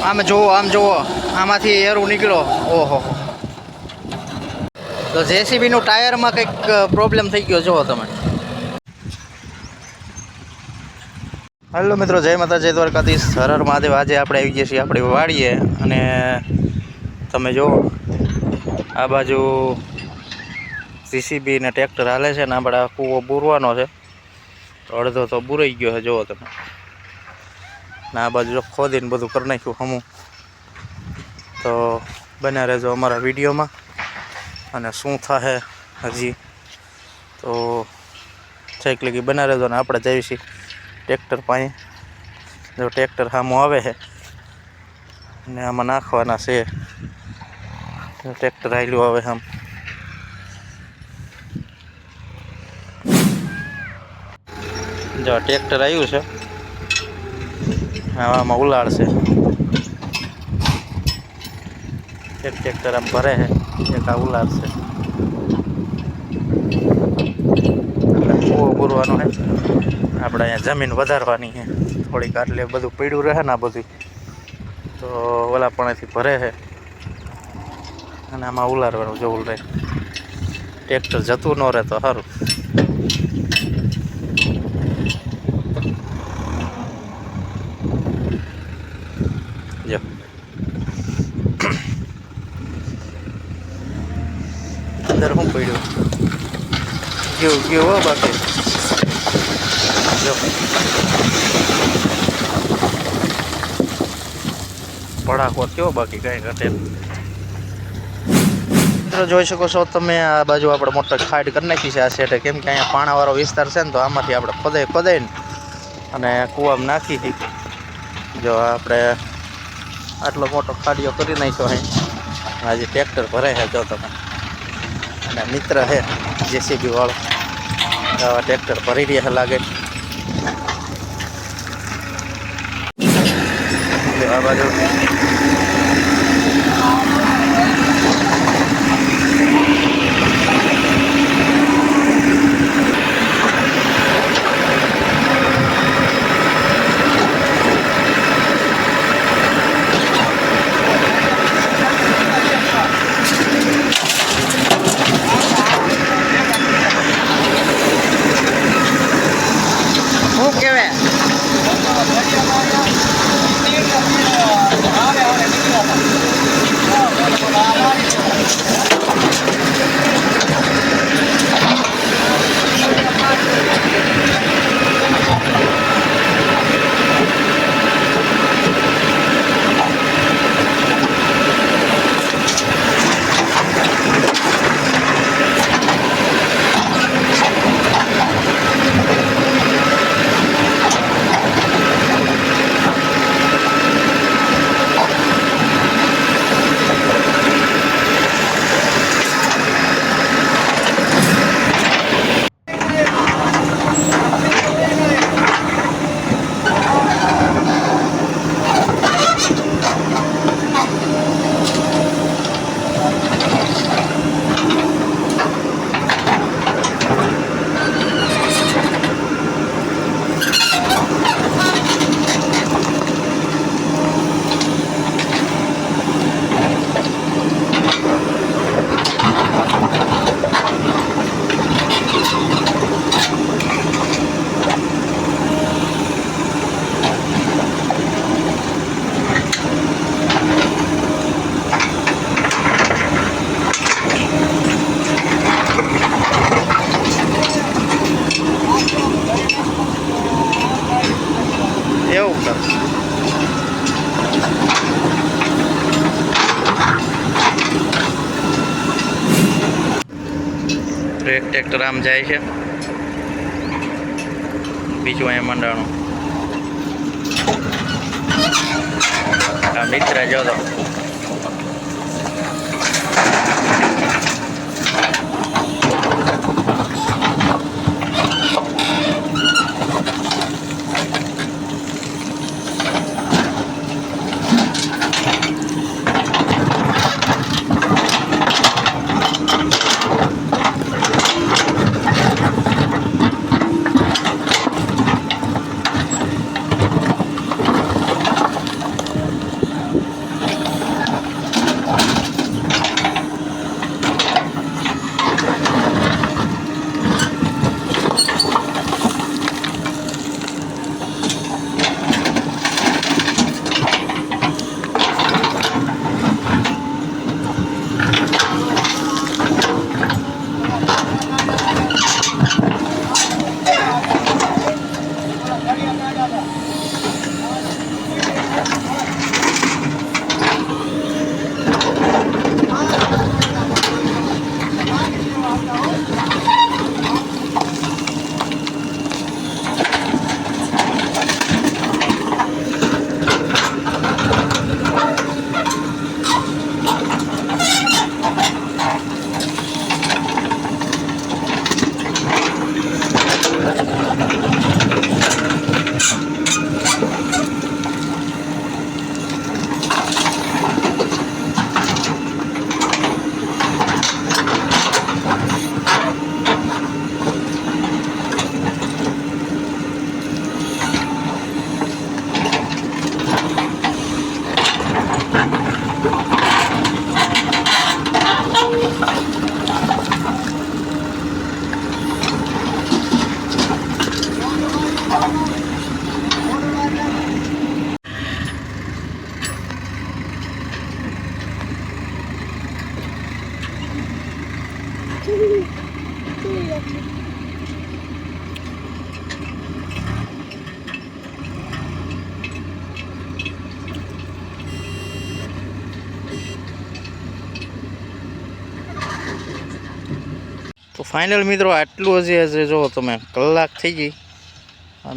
આમ જુઓ આમાંથી એરું નીકળો. ઓહો, તો જેસીબીનું ટાયરમાં કંઈક પ્રોબ્લેમ થઈ ગયો જુઓ તમે. હેલો મિત્રો, જય માતાજી, દ્વારકાધીશ, હર હર મહાદેવ. આજે આપણે આવી ગયા છીએ આપણી વાડીએ અને તમે જુઓ આ બાજુ જેસીબી ને ટ્રેક્ટર હાલે છે ને આપણે કૂવો બૂરવાનો છે. તો અડધો તો બૂરાઈ ગયો છે જુઓ તમે. ને આ બાજુ ખોદીને બધું કરી નાખ્યું હમું. તો બન્યા રહેજો અમારા વિડીયોમાં. અને શું થાય હજી તો છેક લગી બના રહેજો. ને આપણે જઈએ છીએ ટ્રેક્ટર પાસે. જો ટ્રેક્ટર સામું આવે છે ને આમાં નાખવાના છે. ટ્રેક્ટર આવેલું આવે આમ. જો ટ્રેક્ટર આવ્યું છે, આમાં ઉલાળશે. એક ટ્રેક્ટર આમ ભરે છે, એક આ ઉલાળશે. કૂવો પૂરવાનો છે આપણે. અહીંયા જમીન વધારવાની છે થોડીક, એટલે બધું પીડ્યું રહે ને આ બધું. તો ઓલા પણેથી ભરે છે અને આમાં ઉલારવાનું જવું રહે. ટ્રેક્ટર જતું ન રહે તો સારું. જો અંદર શું પડ્યું ગયું હો બાકી. જો પડાકો થયો બાકી કઈ ઘટે. મિત્રો જોઈ શકો છો તમે, આ બાજુ આપણે મોટો ખાડ કરી નાખી છે આ સેટે. કેમ કે અહીંયા પાણાવાળો વિસ્તાર છે ને, તો આમાંથી આપણે ખોદાઈને અને કૂવામાં નાખી. જો આપણે આટલો મોટો ખાડીઓ કરી નાખ્યો અહીં. આજે ટ્રેક્ટર ભરે છે જો તમે. અને મિત્ર છે જેસીબી વાળો, આવા ટ્રેક્ટર ભરી રહ્યા લાગે. આ બાજુ શું કહેવાય એવું કર. એક ટ્રેક્ટર આમ જાય છે, બીજું અહીંયા મંડાણું. આ મિત્ર જો તો તો ફાઇનલ મિત્રો આટલું હજી જો તમે કલાક થઈ ગઈ,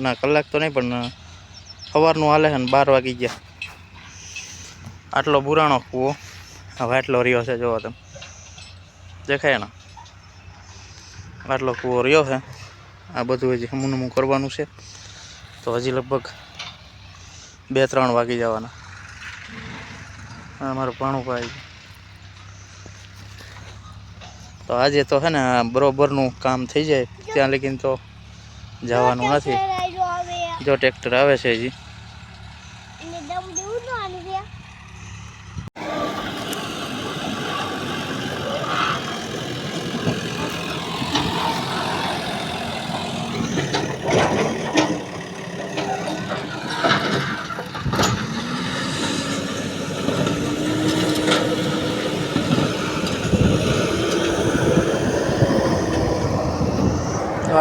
ના કલાક તો નહીં પણ સવારનું હાલે છે ને 12 વાગી ગયા. આટલો પુરાણો કૂવો હવે આટલો રહ્યો છે, જોવો તમે દેખાય ને આટલો કૂવો રહ્યો છે. આ બધું હજી હમું કરવાનું છે, તો હજી લગભગ 2-3 વાગી જવાના. અમારું પાણું ભાઈ તો આજે તો છે ને બરોબરનું કામ થઈ જાય ત્યાં લગીને તો જવાનું નથી. જો ટ્રેક્ટર આવે છે હજી.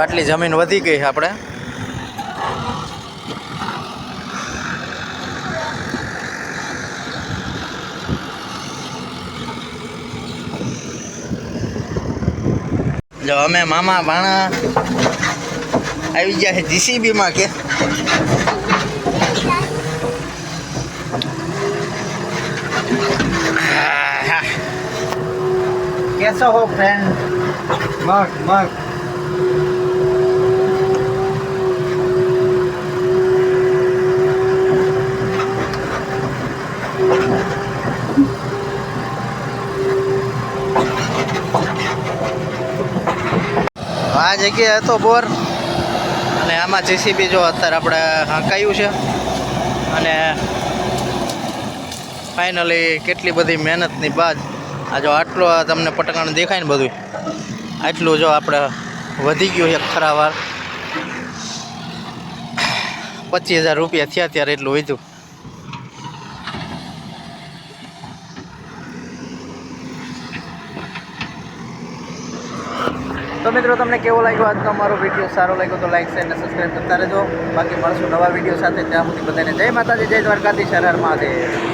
આટલી જમીન વધી ગઈ છે આપણે. જો અમે મામા ભાણા આવી ગયા છે જીસીબી માં કે कैसा हो फ्रेंड? मग मग આ જગ્યાએ હતો બોર અને આમાં જેસીબી જો અત્યારે આપણે હાંકાયું છે અને ફાઇનલી કેટલી બધી મહેનતની બાદ આ જો આટલો તમને પટકાણ દેખાય ને બધું આટલું જો આપણે વધી ગયું એક ખરાવાર 25,000 રૂપિયા થયા ત્યારે એટલું વધ્યું. તો મિત્રો તમને કેવો લાગ્યો આજનો અમારો વિડીયો? સારો લાગ્યો તો લાઈક શેર અને સબસ્ક્રાઈબ કરતા રહેજો. બાકી મળશું નવા વિડીયો સાથે. ત્યાં સુધી બધાને જય માતાજી, જય દ્વારકાધીશ, હર હર મહાદેવ.